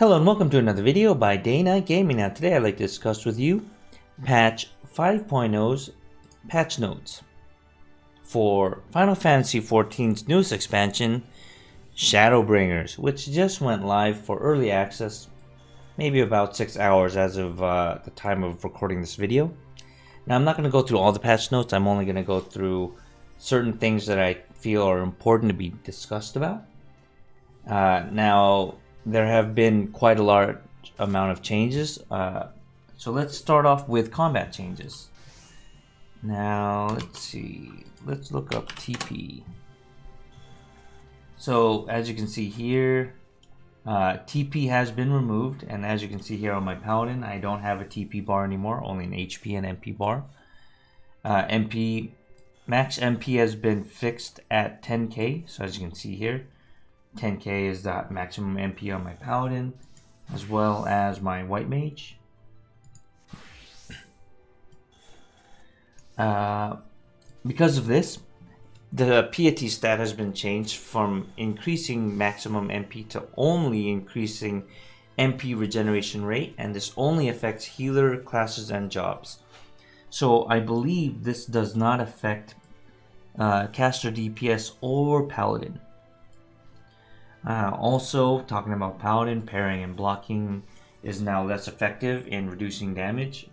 Hello and welcome to another video by Day Night Gaming. Now today I'd like to discuss with you patch 5.0's patch notes for Final Fantasy XIV's newest expansion, Shadowbringers, which just went live for early access maybe about 6 hours as of the time of recording this video. Now I'm not going to go through all the patch notes, I'm only going to go through certain things that I feel are important to be discussed about. Now there have been quite a large amount of changes, so let's start off with combat changes. Now let's see, let's look up TP. So as you can see here, TP has been removed, and as you can see here on my Paladin, I don't have a TP bar anymore, only an HP and MP bar. Max MP has been fixed at 10k, so as you can see here, 10k is the maximum MP on my Paladin, as well as my White Mage. Because of this, the piety stat has been changed from increasing maximum MP to only increasing MP regeneration rate, and this only affects healer classes and jobs. So I believe this does not affect caster DPS or Paladin. Also, talking about Paladin, parrying and blocking is now less effective in reducing damage.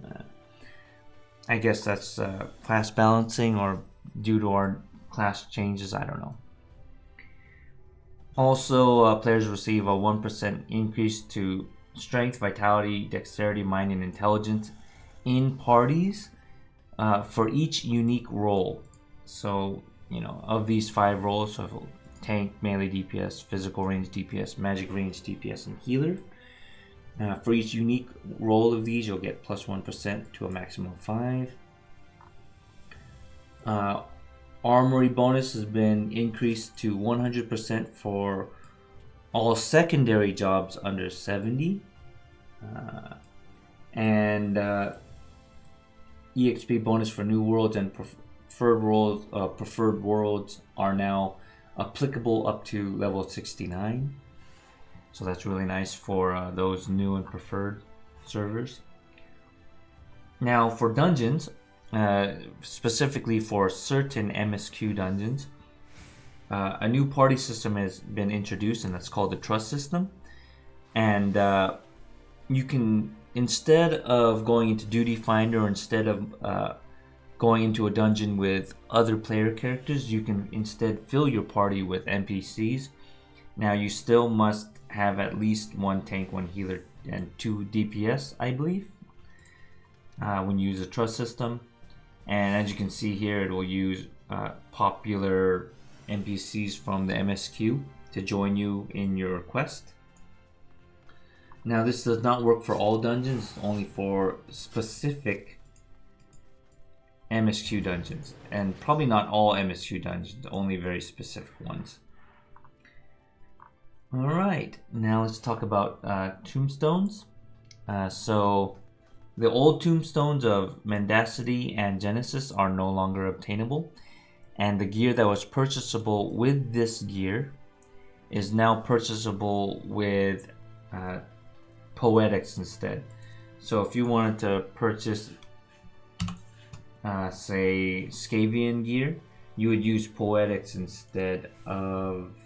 I guess that's class balancing or due to our class changes, I don't know. Also, players receive a 1% increase to strength, vitality, dexterity, mind, and intelligence in parties for each unique role. So, of these 5 roles, so tank, melee DPS, physical range DPS, magic range DPS, and healer. For each unique role of these, you'll get plus 1% to a maximum of 5. Armory bonus has been increased to 100% for all secondary jobs under 70. And EXP bonus for new worlds and preferred worlds are now applicable up to level 69. So that's really nice for those new and preferred servers. Now for dungeons, specifically for certain MSQ dungeons, a new party system has been introduced, and that's called the trust system. And you can, instead of going into Duty Finder, or instead of going into a dungeon with other player characters, you can instead fill your party with NPCs. Now you still must have at least 1 tank, 1 healer, and 2 DPS, I believe, when you use a trust system. And as you can see here, it will use popular NPCs from the MSQ to join you in your quest. Now this does not work for all dungeons, only for specific MSQ dungeons, and probably not all MSQ dungeons, only very specific ones. Alright, now let's talk about tombstones. So the old tombstones of Mendacity and Genesis are no longer obtainable, and the gear that was purchasable with this gear is now purchasable with Poetics instead. So if you wanted to purchase say Scavian gear, you would use Poetics instead of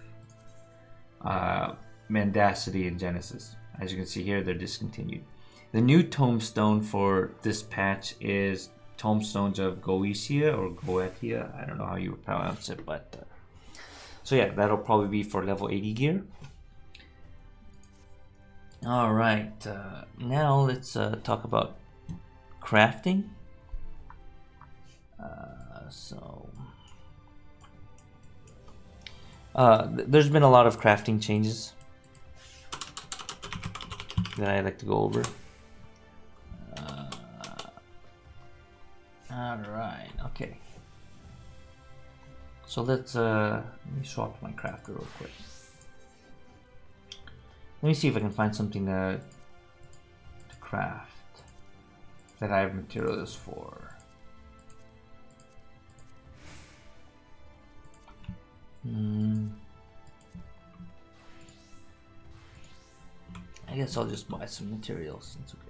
Mendacity and Genesis. As you can see here, they're discontinued. The new tombstone for this patch is Tombstones of Goetia or Goetia. I don't know how you pronounce it, but so yeah, that'll probably be for level 80 gear. Alright, now let's talk about crafting. There's been a lot of crafting changes that I like to go over. Alright, okay. So let me swap my crafter real quick. Let me see if I can find something to craft that I have materials for. I guess I'll just buy some materials. It's okay.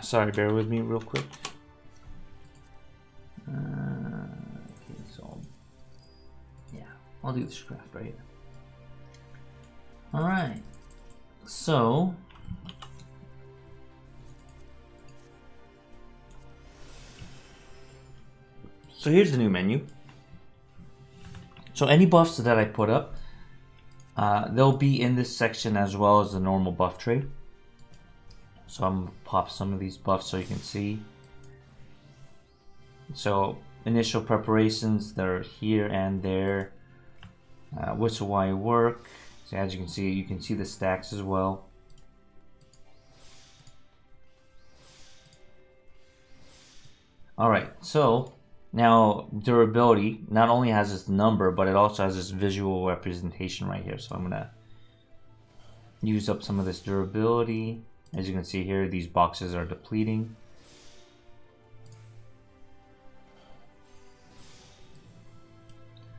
Sorry, bear with me real quick. Okay, so yeah, I'll do this craft right here. All right, so here's the new menu. So any buffs that I put up, they'll be in this section as well as the normal buff tray. So I'm gonna pop some of these buffs so you can see. So initial preparations, they're here and there. Whistle while you work. So as you can see the stacks as well. Alright, so now durability not only has this number, but it also has this visual representation right here. So I'm gonna use up some of this durability. As you can see here, these boxes are depleting.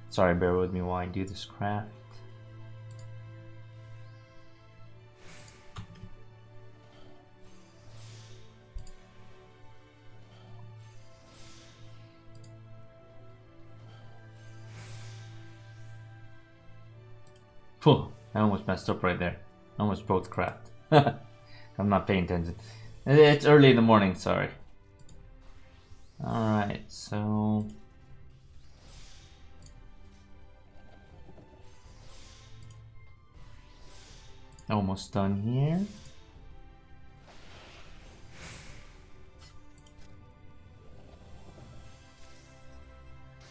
Sorry, bear with me while I do this craft. Phew, I almost messed up right there. I almost broke the craft. I'm not paying attention. It's early in the morning, sorry. Alright, so almost done here.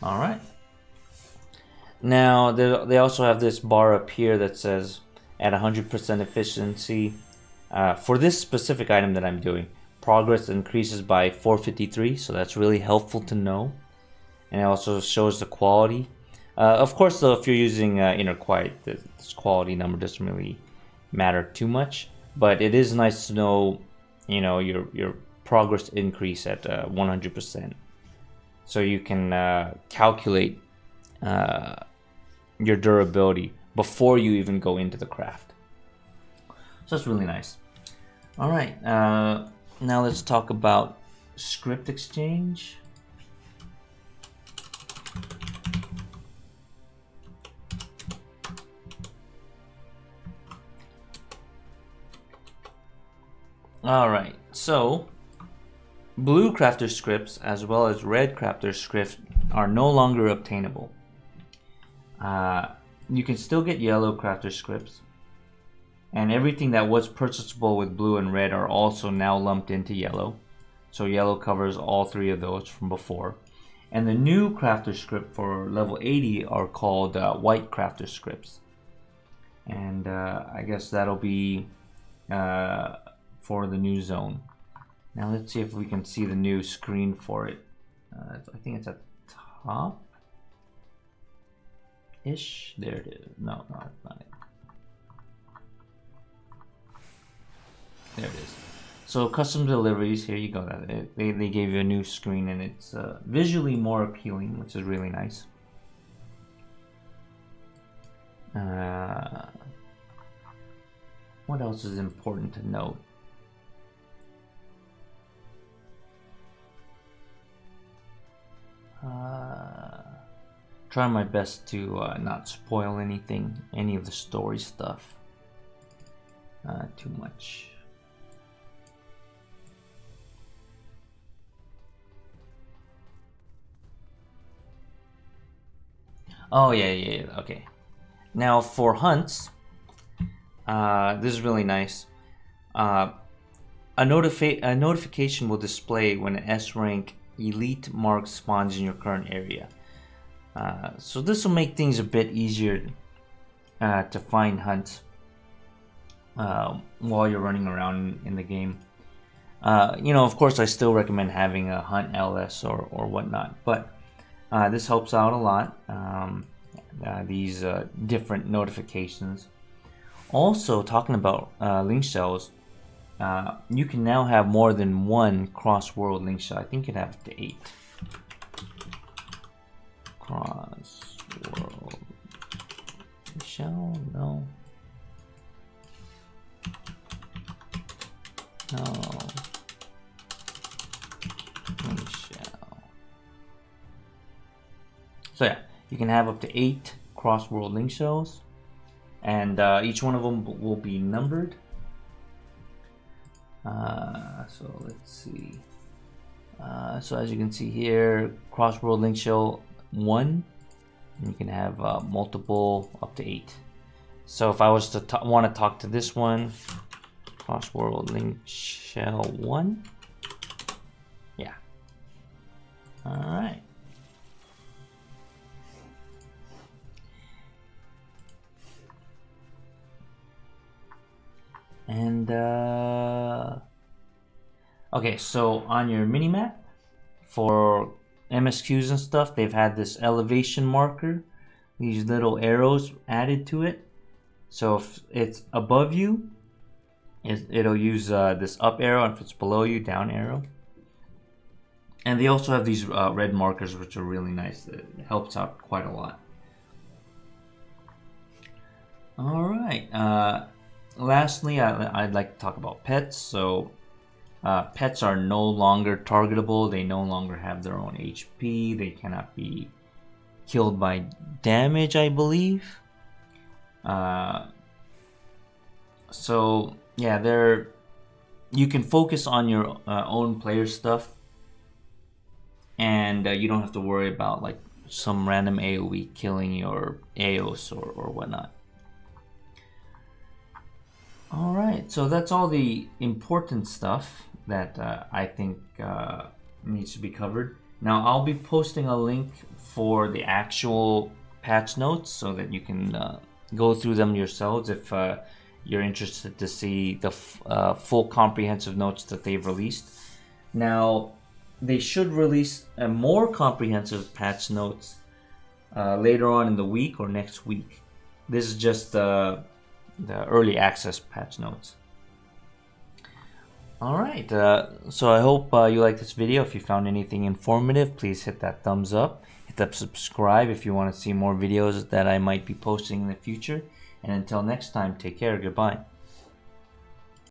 Alright. Now, they also have this bar up here that says at 100% efficiency. For this specific item that I'm doing, progress increases by 453, so that's really helpful to know. And it also shows the quality. Of course, though, if you're using inner quiet, this quality number doesn't really matter too much. But it is nice to know, your progress increase at 100%. So you can calculate your durability before you even go into the craft. So that's really nice. All right, now let's talk about script exchange. All right, so blue crafter scripts as well as red crafter scripts are no longer obtainable. You can still get yellow crafter scripts, and everything that was purchasable with blue and red are also now lumped into yellow. So yellow covers all three of those from before. And the new crafter script for level 80 are called white crafter scripts. And I guess that'll be for the new zone. Now let's see if we can see the new screen for it. I think it's at the top. Ish. There it is. No, that's not it. There it is. So custom deliveries, here you go. They gave you a new screen, and it's visually more appealing, which is really nice. What else is important to note? Try my best to not spoil anything, any of the story stuff too much. Oh yeah, okay. Now for hunts, this is really nice. A notification will display when an S rank elite mark spawns in your current area. So this will make things a bit easier to find hunts while you're running around in the game. Of course, I still recommend having a hunt LS or whatnot, but this helps out a lot. These different notifications. Also, talking about link shells, you can now have more than one cross-world link shell. I think you can have up to 8 cross-world. shell? No. No. Link shell. So yeah, you can have up to 8 cross-world link shells, and each one of them will be numbered. So let's see. So as you can see here, cross-world link shell 1, you can have multiple up to 8. So if I was to want to talk to this one, cross-world link shell 1, yeah. All right. And okay, so on your minimap for MSQs and stuff, they've had this elevation marker, these little arrows added to it. So if it's above you, it'll use this up arrow, and if it's below you, down arrow. And they also have these red markers, which are really nice. It helps out quite a lot. All right. Lastly, I'd like to talk about pets. So pets are no longer targetable. They no longer have their own HP. They cannot be killed by damage, I believe. So yeah, you can focus on your own player stuff, and you don't have to worry about like some random AoE killing your Aos or whatnot. Alright, so that's all the important stuff that I think needs to be covered. Now I'll be posting a link for the actual patch notes so that you can go through them yourselves if you're interested to see the full comprehensive notes that they've released. Now, they should release a more comprehensive patch notes later on in the week or next week. This is just the early access patch notes. Alright, so I hope you liked this video. If you found anything informative, please hit that thumbs up. Hit that subscribe if you want to see more videos that I might be posting in the future. And until next time, take care. Goodbye.